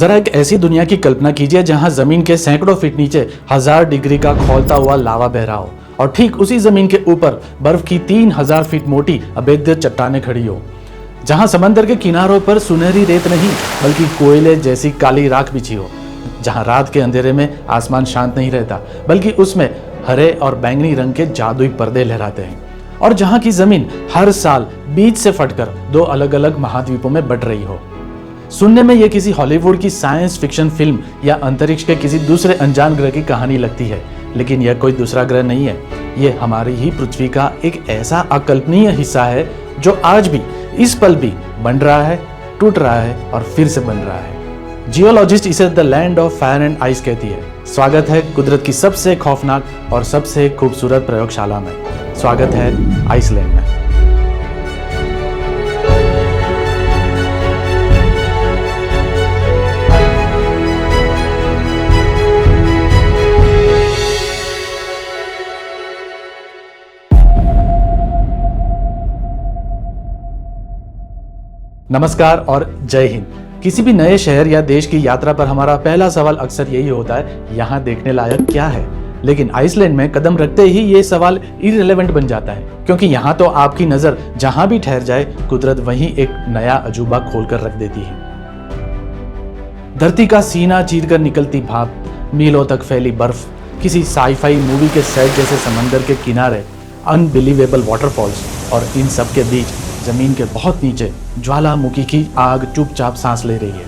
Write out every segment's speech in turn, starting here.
जरा एक ऐसी दुनिया की कल्पना कीजिए जहां जमीन के सैकड़ों फीट नीचे 1000 डिग्री का खौलता हुआ लावा बह रहा हो और ठीक उसी जमीन के ऊपर बर्फ की 3000 फीट मोटी अभेद्य चट्टानें खड़ी हो। जहां समंदर के किनारों पर सुनहरी रेत नहीं बल्कि कोयले जैसी काली राख बिछी हो। जहां रात के अंधेरे में आसमान शांत नहीं रहता बल्कि उसमें हरे और बैंगनी रंग के जादुई पर्दे लहराते हैं। और जहां की जमीन हर साल बीच से फटकर 2 अलग अलग महाद्वीपों में बट रही हो। सुनने में यह किसी हॉलीवुड की साइंस फिक्शन फिल्म या अंतरिक्ष के किसी दूसरे अनजान ग्रह की कहानी लगती है, लेकिन यह कोई दूसरा ग्रह नहीं है। यह हमारी ही पृथ्वी का एक ऐसा अकल्पनीय हिस्सा है जो आज भी इस पल भी बन रहा है, टूट रहा है और फिर से बन रहा है। जियोलॉजिस्ट इसे the land of fire and ice कहती है। स्वागत है कुदरत की सबसे खौफनाक और सबसे खूबसूरत प्रयोगशाला में। स्वागत है आइसलैंड में। नमस्कार और जय हिंद। किसी भी नए शहर या देश की यात्रा पर हमारा पहला सवाल अक्सर यही होता है, यहाँ देखने लायक क्या है। लेकिन आइसलैंड में कदम रखते ही ये सवाल इररिलेवेंट बन जाता है, क्योंकि यहाँ तो आपकी नजर जहां भी ठहर जाए कुदरत वहीं एक नया अजूबा खोलकर रख देती है। धरती का सीना चीरकर निकलती भाप, मीलों तक फैली बर्फ, किसी साईफाई मूवी के सेट जैसे समंदर के किनारे, अनबिलीवेबल वाटरफॉल्स और इन सब के बीच जमीन के बहुत नीचे ज्वालामुखी की आग चुपचाप सांस ले रही है।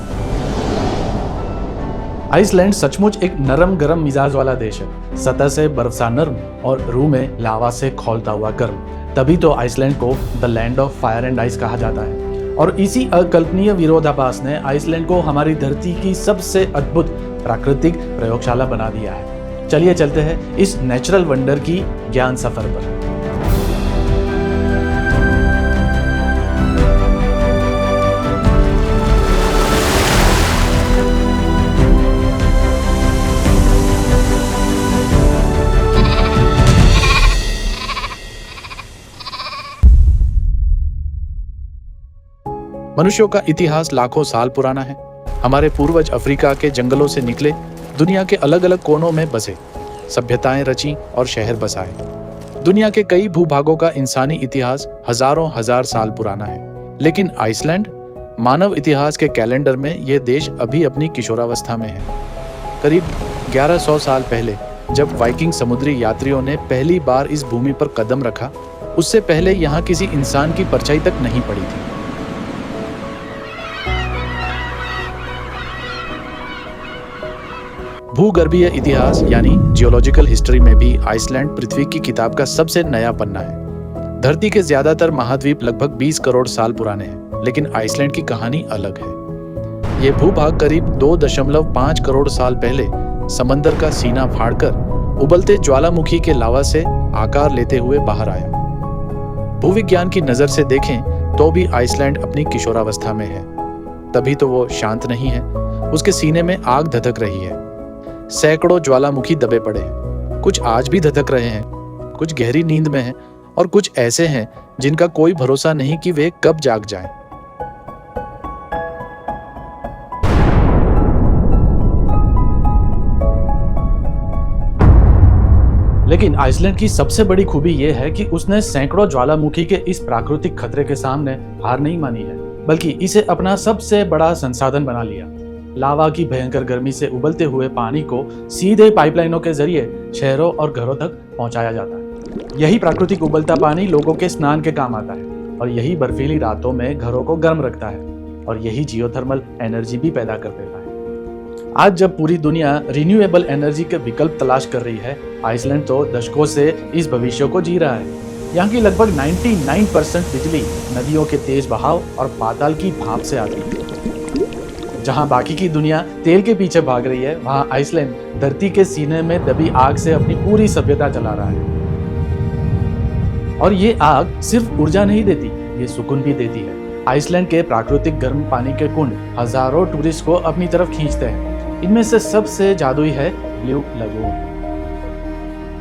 आइसलैंड सचमुच एक नरम गरम मिजाज वाला देश है। सतह से बर्फ सा नर्म और रूह में लावा से खौलता हुआ गर्म। तभी तो आइसलैंड को the land of fire and ice कहा जाता है। और इसी अकल्पनीय विरोधाभास ने आइसलैंड को हमारी धरती की सबसे अद्भुत प्राकृतिक प्रयोगशाला बना दिया है। चलिए चलते हैं इस नेचुरल वंडर की ज्ञान सफर पर। मनुष्यों का इतिहास लाखों साल पुराना है। हमारे पूर्वज अफ्रीका के जंगलों से निकले, दुनिया के अलग अलग कोनों में बसे, सभ्यताएं रची और शहर बसाए। दुनिया के कई भूभागों का इंसानी इतिहास हजारों हजार साल पुराना है। लेकिन आइसलैंड, मानव इतिहास के कैलेंडर में यह देश अभी अपनी किशोरावस्था में है। करीब 1100 साल पहले जब वाइकिंग समुद्री यात्रियों ने पहली बार इस भूमि पर कदम रखा, उससे पहले यहाँ किसी इंसान की परछाई तक नहीं पड़ी थी। भूगर्भीय इतिहास यानी जियोलॉजिकल हिस्ट्री में भी आइसलैंड पृथ्वी की किताब का सबसे नया पन्ना है। धरती के ज्यादातर महाद्वीप लगभग 20 करोड़ साल पुराने हैं, लेकिन आइसलैंड की कहानी अलग है। ये भूभाग करीब 2.5 करोड़ साल पहले समंदर का सीना फाड़कर उबलते ज्वालामुखी के लावा से आकार लेते हुए बाहर आया। भूविज्ञान की नजर से देखें तो भी आइसलैंड अपनी किशोरावस्था में है। तभी तो वो शांत नहीं है, उसके सीने में आग धधक रही है। सैकड़ों ज्वालामुखी दबे पड़े हैं। कुछ आज भी धधक रहे हैं, कुछ गहरी नींद में हैं और कुछ ऐसे हैं जिनका कोई भरोसा नहीं कि वे कब जाग जाएं। लेकिन आइसलैंड की सबसे बड़ी खूबी यह है कि उसने सैकड़ों ज्वालामुखी के इस प्राकृतिक खतरे के सामने हार नहीं मानी है, बल्कि इसे अपना सबसे बड़ा संसाधन बना लिया। लावा की भयंकर गर्मी से उबलते हुए पानी को सीधे पाइपलाइनों के जरिए शहरों और घरों तक पहुंचाया जाता है। यही प्राकृतिक उबलता पानी लोगों के स्नान के काम आता है और यही बर्फीली रातों में घरों को गर्म रखता है और यही जियोथर्मल एनर्जी भी पैदा कर देता है। आज जब पूरी दुनिया रिन्यूएबल एनर्जी के विकल्प तलाश कर रही है, आइसलैंड तो दशकों से इस भविष्य को जी रहा है। यहाँ की लगभग 99% बिजली नदियों के तेज बहाव और पाताल की भाप से आती है। जहां बाकी की दुनिया तेल के पीछे भाग रही है, वहां आइसलैंड धरती के सीने में दबी आग से अपनी पूरी सभ्यता जला रहा है। और ये आग सिर्फ ऊर्जा नहीं देती, ये सुकून भी देती है। आइसलैंड के प्राकृतिक गर्म पानी के कुंड हजारों टूरिस्ट को अपनी तरफ खींचते हैं। इनमें से सबसे जादुई है ब्लू लगून।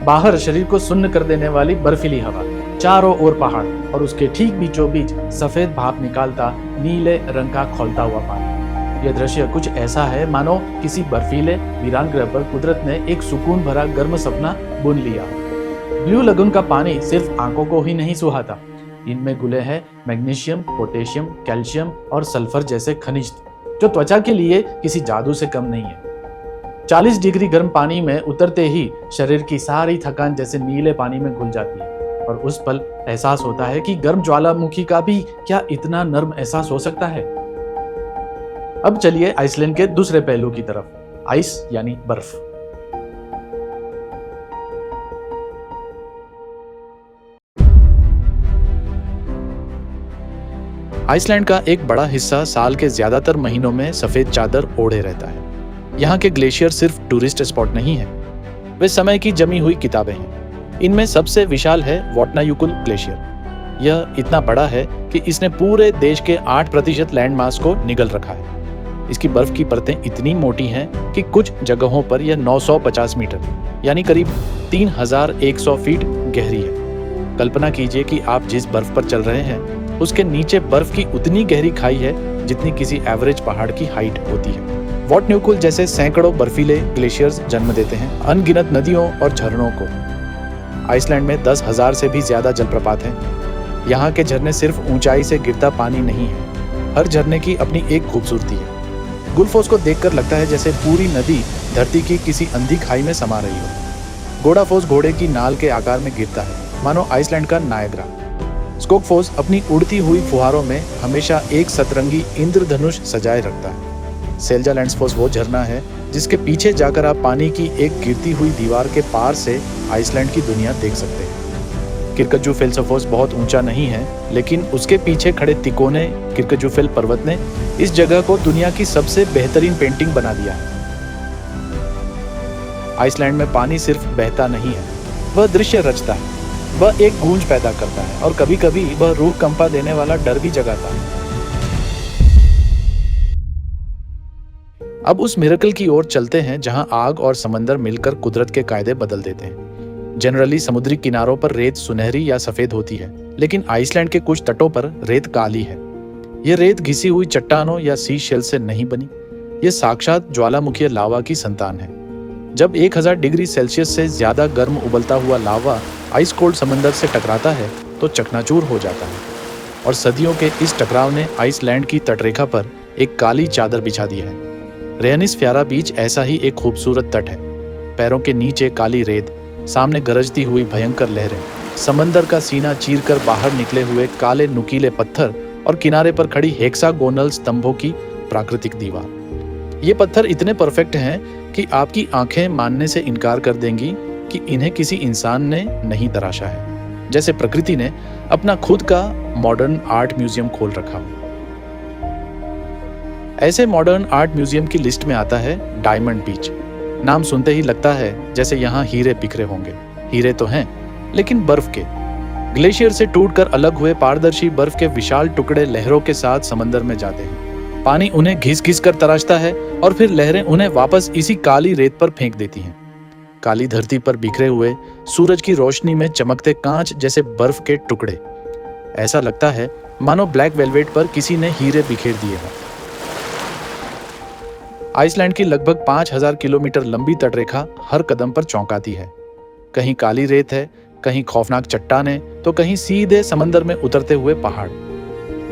बाहर शरीर को सुन्न कर देने वाली बर्फीली हवा, चारों ओर पहाड़ और उसके ठीक बीचों बीच सफेद भाप निकालता नीले रंग का खौलता हुआ पानी। यह दृश्य कुछ ऐसा है मानो किसी बर्फीले वीरान ग्रह पर कुदरत ने एक सुकून भरा गर्म सपना बुन लिया। ब्लू लगून का पानी सिर्फ आंखों को ही नहीं सुहाता, इनमें घुले हैं मैग्नीशियम, पोटेशियम, कैल्शियम और सल्फर जैसे खनिज जो त्वचा के लिए किसी जादू से कम नहीं है। 40 डिग्री गर्म पानी में उतरते ही शरीर की सारी थकान जैसे नीले पानी में घुल जाती है और उस पल एहसास होता है कि गर्म ज्वालामुखी का भी क्या इतना नर्म एहसास हो सकता है। अब चलिए आइसलैंड के दूसरे पहलू की तरफ, आइस यानी बर्फ। आइसलैंड का एक बड़ा हिस्सा साल के ज्यादातर महीनों में सफेद चादर ओढ़े रहता है। यहाँ के ग्लेशियर सिर्फ टूरिस्ट स्पॉट नहीं है, वे समय की जमी हुई किताबें हैं। इनमें सबसे विशाल है वाटनायुकुल ग्लेशियर। यह इतना बड़ा है कि इसने पूरे देश के 8% लैंड मास को निगल रखा है। इसकी बर्फ की परतें इतनी मोटी हैं कि कुछ जगहों पर यह 950 मीटर यानी करीब 3100 फीट गहरी है। कल्पना कीजिए कि आप जिस बर्फ पर चल रहे हैं उसके नीचे बर्फ की उतनी गहरी खाई है जितनी किसी एवरेज पहाड़ की हाइट होती है। वाटनायुकुल जैसे सैकड़ों बर्फीले ग्लेशियर्स जन्म देते हैं अनगिनत नदियों और झरनों को। आइसलैंड में 10,000 से भी ज्यादा जलप्रपात हैं। यहाँ के झरने सिर्फ ऊंचाई से गिरता पानी नहीं है, हर झरने की अपनी एक खूबसूरती है। गुलफोस को देखकर लगता है जैसे पूरी नदी धरती की किसी अंधी खाई में समा रही हो। गोडाफोस घोड़े की नाल के आकार में गिरता है, मानो आइसलैंड का नायग्रा। स्कोकफोस अपनी उड़ती हुई फुहारों में हमेशा एक सतरंगी इंद्रधनुष सजाए रखता है। सेल्जा लैंड्सफोस वो झरना है जिसके पीछे जाकर आप पानी की एक गिरती हुई दीवार के पार से आइसलैंड की दुनिया देख सकते हैं। किर्कजुफेल्सफोस बहुत ऊंचा नहीं है, लेकिन उसके पीछे खड़े तिकोने किर्कजुफेल पर्वत ने इस जगह को दुनिया की सबसे बेहतरीन पेंटिंग बना दिया है। आइसलैंड में पानी सिर्फ बहता नहीं है, वह दृश्य रचता है, वह एक गूंज पैदा करता है और कभी कभी वह रूह कंपा देने वाला डर भी जगाता है। अब उस मिरेकल की ओर चलते हैं जहां आग और समंदर मिलकर कुदरत के कायदे बदल देते हैं। जनरली समुद्री किनारों पर रेत सुनहरी या सफेद होती है, लेकिन आइसलैंड के कुछ तटों पर रेत काली है। यह रेत घिसी हुई चट्टानों या सी शेल से नहीं बनी, यह साक्षात ज्वालामुखी लावा की संतान है। जब 1000 डिग्री सेल्सियस से ज्यादा गर्म उबलता हुआ लावा आइस कोल्ड समंदर से टकराता है तो चकनाचूर हो जाता है और सदियों के इस टकराव ने आइसलैंड की तटरेखा पर एक काली चादर बिछा दी है। रेनिस फ्यारा बीच ऐसा ही एक खूबसूरत तट है। पैरों के नीचे काली रेत, सामने गरजती हुई भयंकर लहरें, समंदर का सीना चीरकर बाहर निकले हुए काले नुकीले पत्थर और किनारे पर खड़ी हेक्सागोनल स्तंभों की प्राकृतिक दीवार। ये पत्थर इतने परफेक्ट हैं कि आपकी आंखें मानने से इनकार कर देंगी कि इन्हें किसी इंसान ने नहीं तराशा है, जैसे प्रकृति ने अपना खुद का मॉडर्न आर्ट म्यूजियम खोल रखा हो। ऐसे मॉडर्न आर्ट म्यूजियम की लिस्ट में आता है डायमंड बीच। नाम सुनते ही लगता है जैसे यहाँ हीरे बिखरे होंगे। हीरे तो हैं, लेकिन बर्फ के। ग्लेशियर से टूटकर अलग हुए पारदर्शी बर्फ के विशाल टुकड़े लहरों के साथ समंदर में जाते हैं। पानी उन्हें घिस घिस कर तराशता है और फिर लहरें उन्हें वापस इसी काली रेत पर फेंक देती हैं। काली धरती पर बिखरे हुए सूरज की रोशनी में चमकते कांच जैसे बर्फ के टुकड़े। ऐसा लगता है मानो ब्लैक वेलवेट पर किसी ने हीरे बिखेर दिए हों। आइसलैंड की लगभग 5000 किलोमीटर लंबी तटरेखा हर कदम पर चौंकाती है। कहीं काली रेत है, कहीं खौफनाक चट्टानें, तो कहीं सीधे समंदर में उतरते हुए पहाड़।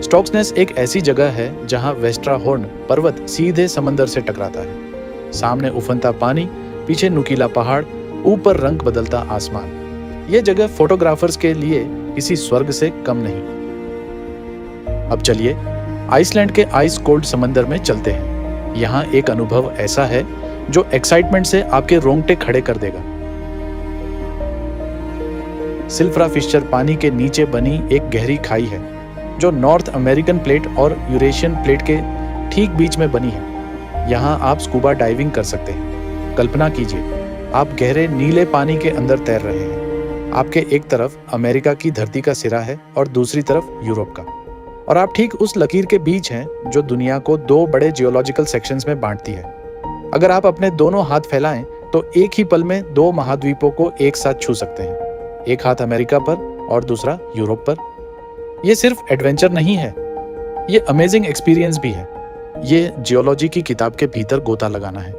स्टोक्सनेस एक ऐसी जगह है जहां वेस्ट्रा हॉर्न पर्वत सीधे समंदर से टकराता है। सामने उफनता पानी, पीछे नुकीला पहाड़, ऊपर रंग बदलता आसमान। यह जगह फोटोग्राफर्स के लिए किसी स्वर्ग से कम नहीं। अब चलिए आइसलैंड के आइस कोल्ड समंदर में चलते हैं। यहाँ एक अनुभव ऐसा है जो एक्साइटमेंट से आपके रोंगटे खड़े कर देगा। सिल्फ्रा फिशर पानी के नीचे बनी एक गहरी खाई है जो नॉर्थ अमेरिकन प्लेट और यूरेशियन प्लेट के ठीक बीच में बनी है। यहाँ आप स्कूबा डाइविंग कर सकते हैं। कल्पना कीजिए, आप गहरे नीले पानी के अंदर तैर रहे हैं। आपके एक तरफ अमेरिका की धरती का सिरा है और दूसरी तरफ यूरोप का, और आप ठीक उस लकीर के बीच हैं जो दुनिया को 2 बड़े जियोलॉजिकल सेक्शंस में बांटती है। अगर आप अपने दोनों हाथ फैलाएं तो एक ही पल में 2 महाद्वीपों को एक साथ छू सकते हैं, एक हाथ अमेरिका पर और दूसरा यूरोप पर। यह सिर्फ एडवेंचर नहीं है, ये अमेजिंग एक्सपीरियंस भी है। ये जियोलॉजी की किताब के भीतर गोता लगाना है।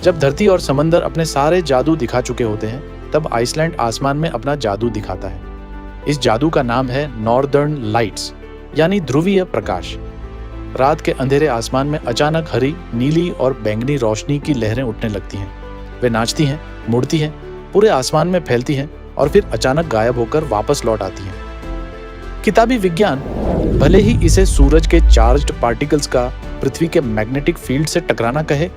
जब धरती और समंदर अपने सारे जादू दिखा चुके होते हैं, तब आइसलैंड आसमान में अपना जादू दिखाता है। इस जादू का नाम है नॉर्दर्न लाइट्स, यानी ध्रुवीय प्रकाश। रात के अंधेरे आसमान में अचानक हरी, नीली और बैंगनी रोशनी की लहरें उठने लगती हैं। वे नाचती हैं, मुड़ती हैं, पूरे आसमान में फैलती हैं और फिर अचानक गायब होकर वापस लौट आती हैं। किताबी विज्ञान भले ही इसे सूरज के चार्ज्ड पार्टिकल्स का पृथ्वी के मैग्नेटिक फील्ड से टकराना कहे,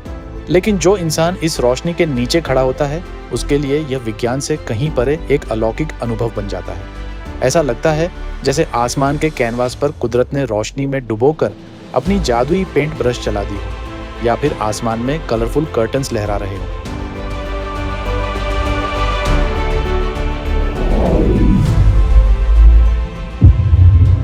लेकिन जो इंसान इस रोशनी के नीचे खड़ा होता है, उसके लिए यह विज्ञान से कहीं परे एक अलौकिक अनुभव बन जाता है। ऐसा लगता है जैसे आसमान के कैनवास पर कुदरत ने रोशनी में डुबोकर अपनी जादुई पेंट ब्रश चला दी हो, या फिर आसमान में कलरफुल कर्टन्स लहरा रहे हो।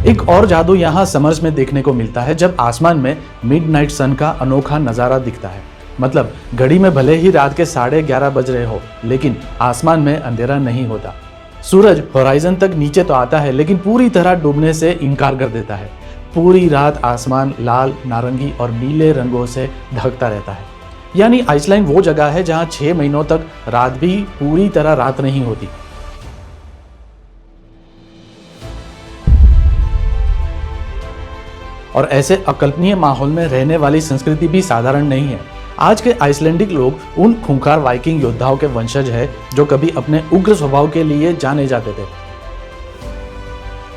एक और जादू यहाँ समर्स में देखने को मिलता है, जब आसमान में मिडनाइट सन का अनोखा नजारा दिखता है। मतलब घड़ी में भले ही रात के 11:30 बज रहे हो, लेकिन आसमान में अंधेरा नहीं होता। सूरज होराइजन तक नीचे तो आता है, लेकिन पूरी तरह डूबने से इनकार कर देता है। पूरी रात आसमान लाल, नारंगी और नीले रंगों से ढकता रहता है। यानी आइसलैंड वो जगह है जहां 6 महीनों तक रात भी पूरी तरह रात नहीं होती। और ऐसे अकल्पनीय माहौल में रहने वाली संस्कृति भी साधारण नहीं है। आज के आइसलैंडिक लोग उन खूंखार वाइकिंग योद्धाओं के वंशज हैं जो कभी अपने उग्र स्वभाव के लिए जाने जाते थे।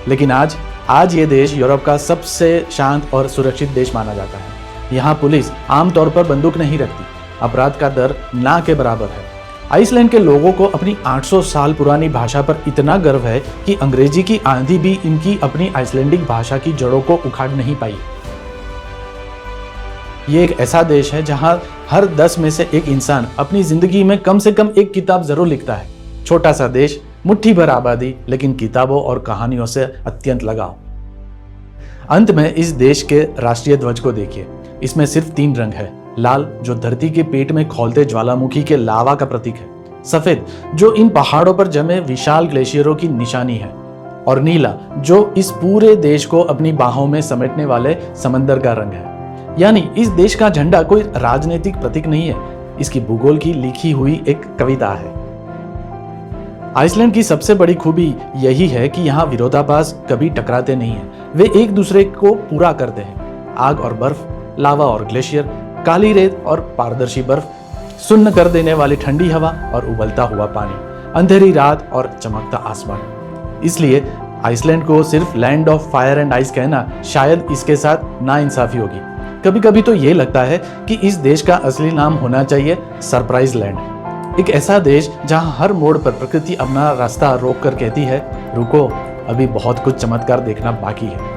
लेकिन आज ये देश यूरोप का सबसे शांत और सुरक्षित देश माना जाता है। यहाँ पुलिस आमतौर पर बंदूक नहीं रखती, अपराध का दर ना के बराबर है। आइसलैंड के लोगों को अपनी 800 साल पुरानी भाषा पर इतना गर्व है कि अंग्रेजी की आंधी भी इनकी अपनी आइसलैंडिक भाषा की जड़ों को उखाड़ नहीं पाई। ये एक ऐसा देश है जहां हर 10 में से एक इंसान अपनी जिंदगी में कम से कम एक किताब जरूर लिखता है। छोटा सा देश, मुट्ठी भर आबादी, लेकिन किताबों और कहानियों से अत्यंत लगाव। अंत में इस देश के राष्ट्रीय ध्वज को देखिए। इसमें सिर्फ 3 रंग है। लाल, जो धरती के पेट में खौलते ज्वालामुखी के लावा का प्रतीक है। सफेद, जो इन पहाड़ों पर जमे विशाल ग्लेशियरों की निशानी है। और नीला, जो इस पूरे देश को अपनी बाहों में समेटने वाले समंदर का रंग है। यानी इस देश का झंडा कोई राजनीतिक प्रतीक नहीं है, इसकी भूगोल की लिखी हुई एक कविता है। आइसलैंड की सबसे बड़ी खूबी यही है कि यहाँ विरोधाभास कभी टकराते नहीं हैं। वे एक दूसरे को पूरा करते हैं। आग और बर्फ, लावा और ग्लेशियर, काली रेत और पारदर्शी बर्फ, सुन्न कर देने वाली ठंडी हवा और उबलता हुआ पानी, अंधेरी रात और चमकता आसमान। इसलिए आइसलैंड को सिर्फ land of fire and ice कहना शायद इसके साथ नाइंसाफी होगी। कभी कभी तो ये लगता है कि इस देश का असली नाम होना चाहिए सरप्राइज लैंड। एक ऐसा देश जहां हर मोड़ पर प्रकृति अपना रास्ता रोक कर कहती है, रुको, अभी बहुत कुछ चमत्कार देखना बाकी है।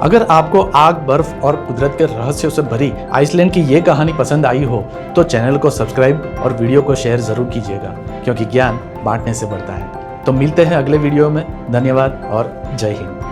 अगर आपको आग, बर्फ और कुदरत के रहस्यों से भरी आइसलैंड की ये कहानी पसंद आई हो तो चैनल को सब्सक्राइब और वीडियो को शेयर जरूर कीजिएगा, क्योंकि ज्ञान बांटने से बढ़ता है। तो मिलते हैं अगले वीडियो में। धन्यवाद और जय हिंद।